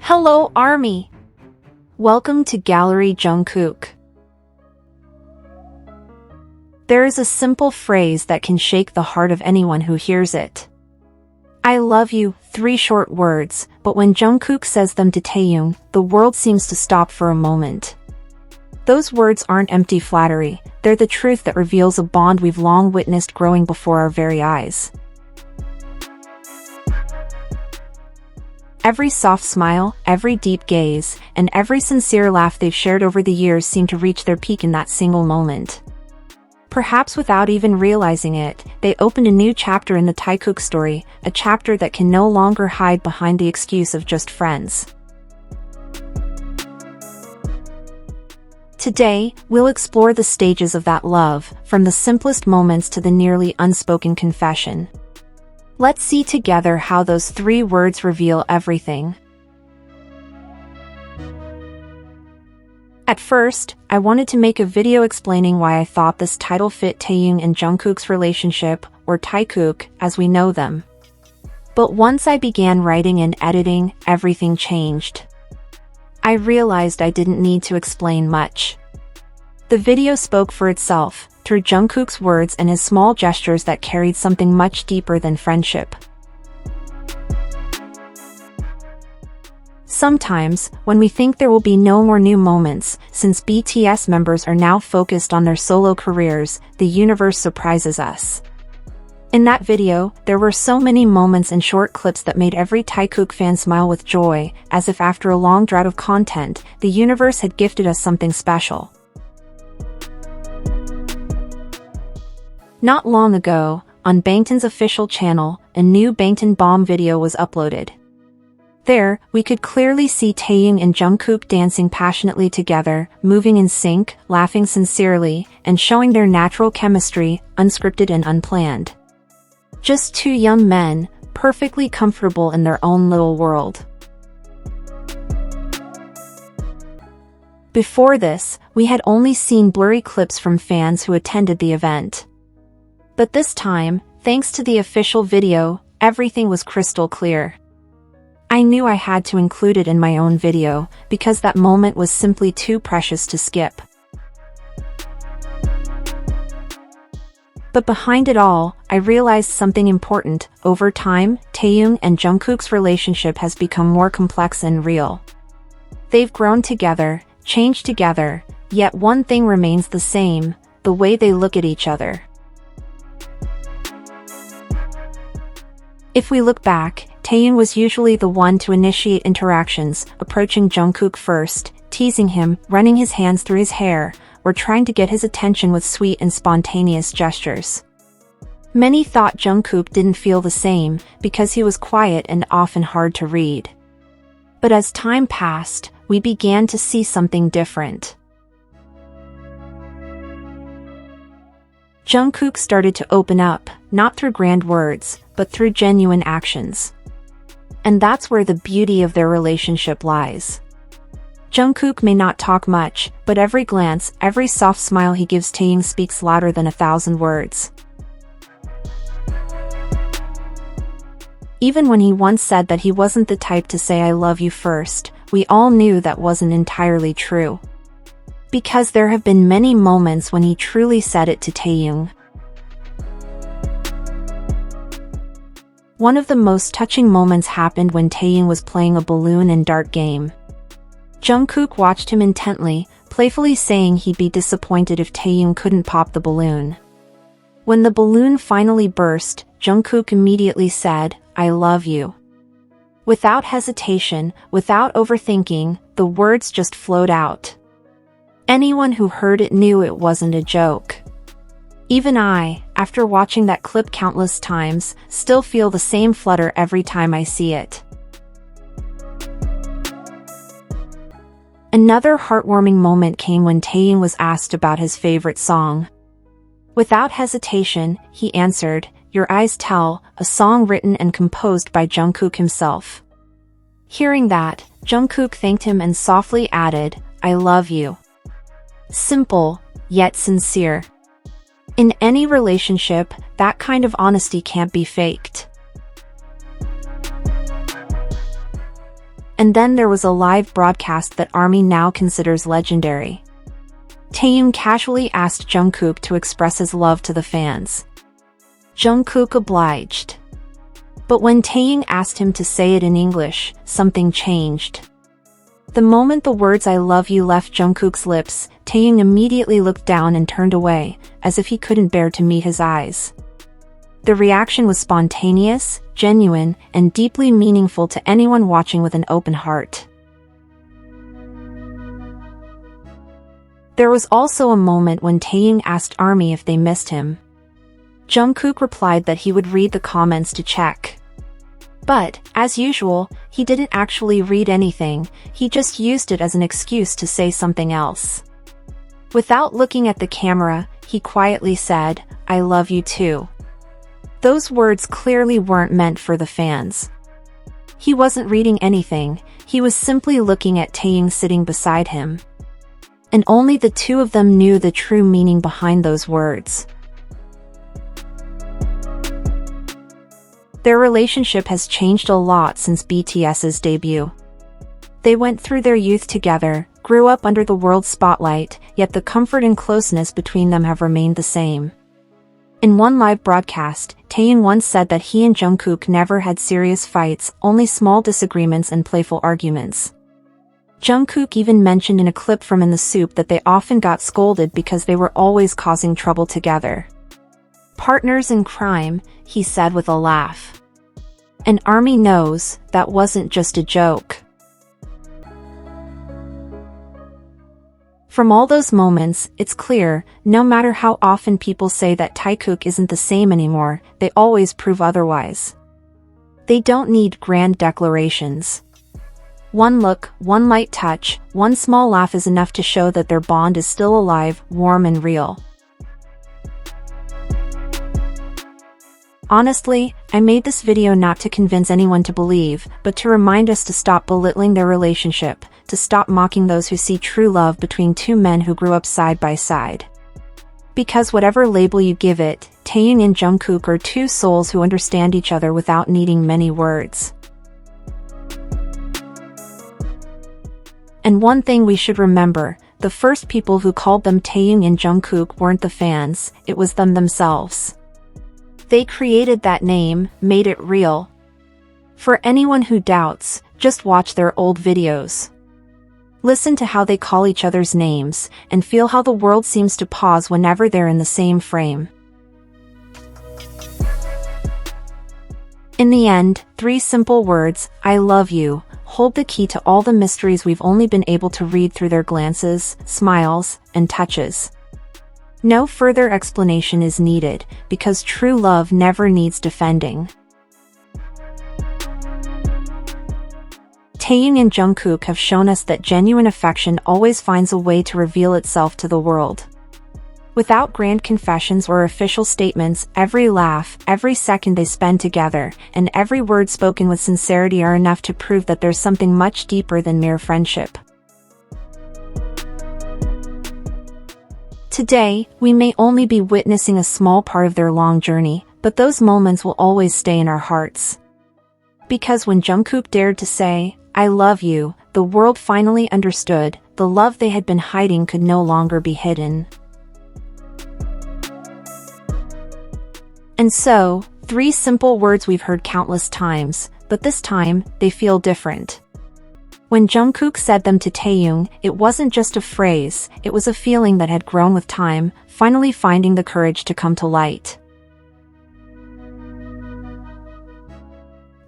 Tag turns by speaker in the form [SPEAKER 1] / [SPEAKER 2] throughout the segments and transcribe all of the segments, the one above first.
[SPEAKER 1] Hello, Army! Welcome to Gallery Jungkook. There is a simple phrase that can shake the heart of anyone who hears it. I love you, 3 short words, but when Jungkook says them to Taehyung, the world seems to stop for a moment. Those words aren't empty flattery, they're the truth that reveals a bond we've long witnessed growing before our very eyes. Every soft smile, every deep gaze, and every sincere laugh they've shared over the years seem to reach their peak in that single moment. Perhaps without even realizing it, they opened a new chapter in the Taekook story, a chapter that can no longer hide behind the excuse of just friends. Today, we'll explore the stages of that love, from the simplest moments to the nearly unspoken confession. Let's see together how those 3 words reveal everything. At first, I wanted to make a video explaining why I thought this title fit Taehyung and Jungkook's relationship, or Taekook, as we know them. But once I began writing and editing, everything changed. I realized I didn't need to explain much. The video spoke for itself, through Jungkook's words and his small gestures that carried something much deeper than friendship. Sometimes, when we think there will be no more new moments, since BTS members are now focused on their solo careers, the universe surprises us. In that video, there were so many moments and short clips that made every Taekook fan smile with joy, as if after a long drought of content, the universe had gifted us something special. Not long ago, on Bangtan's official channel, a new Bangtan Bomb video was uploaded. There, we could clearly see Taehyung and Jungkook dancing passionately together, moving in sync, laughing sincerely, and showing their natural chemistry, unscripted and unplanned. Just 2 young men, perfectly comfortable in their own little world. Before this, we had only seen blurry clips from fans who attended the event. But this time, thanks to the official video, everything was crystal clear. I knew I had to include it in my own video, because that moment was simply too precious to skip. But behind it all, I realized something important. Over time, Taehyung and Jungkook's relationship has become more complex and real. They've grown together, changed together, yet one thing remains the same: the way they look at each other. If we look back, Taehyung was usually the one to initiate interactions, approaching Jungkook first, teasing him, running his hands through his hair, or trying to get his attention with sweet and spontaneous gestures. Many thought Jungkook didn't feel the same, because he was quiet and often hard to read. But as time passed, we began to see something different. Jungkook started to open up, not through grand words, but through genuine actions. And that's where the beauty of their relationship lies. Jungkook may not talk much, but every glance, every soft smile he gives Taehyung speaks louder than 1,000 words. Even when he once said that he wasn't the type to say I love you first, we all knew that wasn't entirely true. Because there have been many moments when he truly said it to Taehyung. One of the most touching moments happened when Taehyung was playing a balloon and dart game. Jungkook watched him intently, playfully saying he'd be disappointed if Taehyung couldn't pop the balloon. When the balloon finally burst, Jungkook immediately said, "I love you." Without hesitation, without overthinking, the words just flowed out. Anyone who heard it knew it wasn't a joke. Even I, after watching that clip countless times, still feel the same flutter every time I see it. Another heartwarming moment came when Taehyung was asked about his favorite song. Without hesitation, he answered, "Your Eyes Tell," a song written and composed by Jungkook himself. Hearing that, Jungkook thanked him and softly added, "I love you." Simple, yet sincere. In any relationship, that kind of honesty can't be faked. And then there was a live broadcast that ARMY now considers legendary. Taehyung casually asked Jungkook to express his love to the fans. Jungkook obliged. But when Taehyung asked him to say it in English, something changed. The moment the words "I love you" left Jungkook's lips, Taehyung immediately looked down and turned away, as if he couldn't bear to meet his eyes. The reaction was spontaneous, genuine, and deeply meaningful to anyone watching with an open heart. There was also a moment when Taehyung asked ARMY if they missed him. Jungkook replied that he would read the comments to check. But, as usual, he didn't actually read anything, he just used it as an excuse to say something else. Without looking at the camera, he quietly said, "I love you too." Those words clearly weren't meant for the fans. He wasn't reading anything, he was simply looking at Taehyung sitting beside him. And only the two of them knew the true meaning behind those words. Their relationship has changed a lot since BTS's debut. They went through their youth together, grew up under the world's spotlight, yet the comfort and closeness between them have remained the same. In one live broadcast, Taehyung once said that he and Jungkook never had serious fights, only small disagreements and playful arguments. Jungkook even mentioned in a clip from In the Soup that they often got scolded because they were always causing trouble together. "Partners in crime," he said with a laugh. And ARMY knows that wasn't just a joke. From all those moments, it's clear, no matter how often people say that Taekook isn't the same anymore, they always prove otherwise. They don't need grand declarations. One look, one light touch, one small laugh is enough to show that their bond is still alive, warm and real. Honestly, I made this video not to convince anyone to believe, but to remind us to stop belittling their relationship, to stop mocking those who see true love between two men who grew up side by side. Because whatever label you give it, Taehyung and Jungkook are two souls who understand each other without needing many words. And one thing we should remember, the first people who called them Taehyung and Jungkook weren't the fans, it was them themselves. They created that name, made it real. For anyone who doubts, just watch their old videos. Listen to how they call each other's names, and feel how the world seems to pause whenever they're in the same frame. In the end, 3 simple words, "I love you," hold the key to all the mysteries we've only been able to read through their glances, smiles, and touches. No further explanation is needed, because true love never needs defending. Taehyung and Jungkook have shown us that genuine affection always finds a way to reveal itself to the world. Without grand confessions or official statements, every laugh, every second they spend together, and every word spoken with sincerity are enough to prove that there's something much deeper than mere friendship. Today, we may only be witnessing a small part of their long journey, but those moments will always stay in our hearts. Because when Jungkook dared to say, "I love you," the world finally understood, the love they had been hiding could no longer be hidden. And so, 3 simple words we've heard countless times, but this time, they feel different. When Jungkook said them to Taehyung, it wasn't just a phrase, it was a feeling that had grown with time, finally finding the courage to come to light.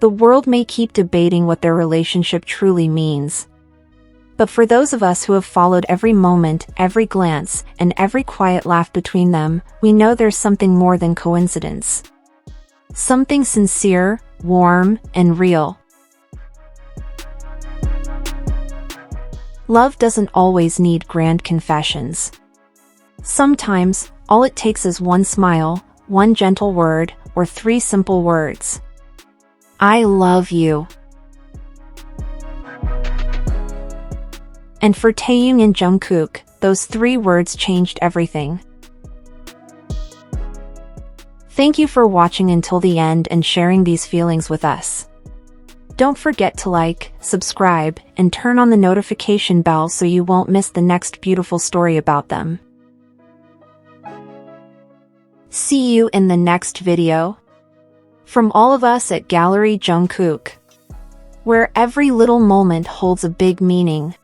[SPEAKER 1] The world may keep debating what their relationship truly means. But for those of us who have followed every moment, every glance, and every quiet laugh between them, we know there's something more than coincidence. Something sincere, warm, and real. Love doesn't always need grand confessions. Sometimes, all it takes is one smile, one gentle word, or 3 simple words. I love you. And for Taehyung and Jungkook, those 3 words changed everything. Thank you for watching until the end and sharing these feelings with us. Don't forget to like, subscribe, and turn on the notification bell so you won't miss the next beautiful story about them. See you in the next video. From all of us at Gallery Jungkook, where every little moment holds a big meaning.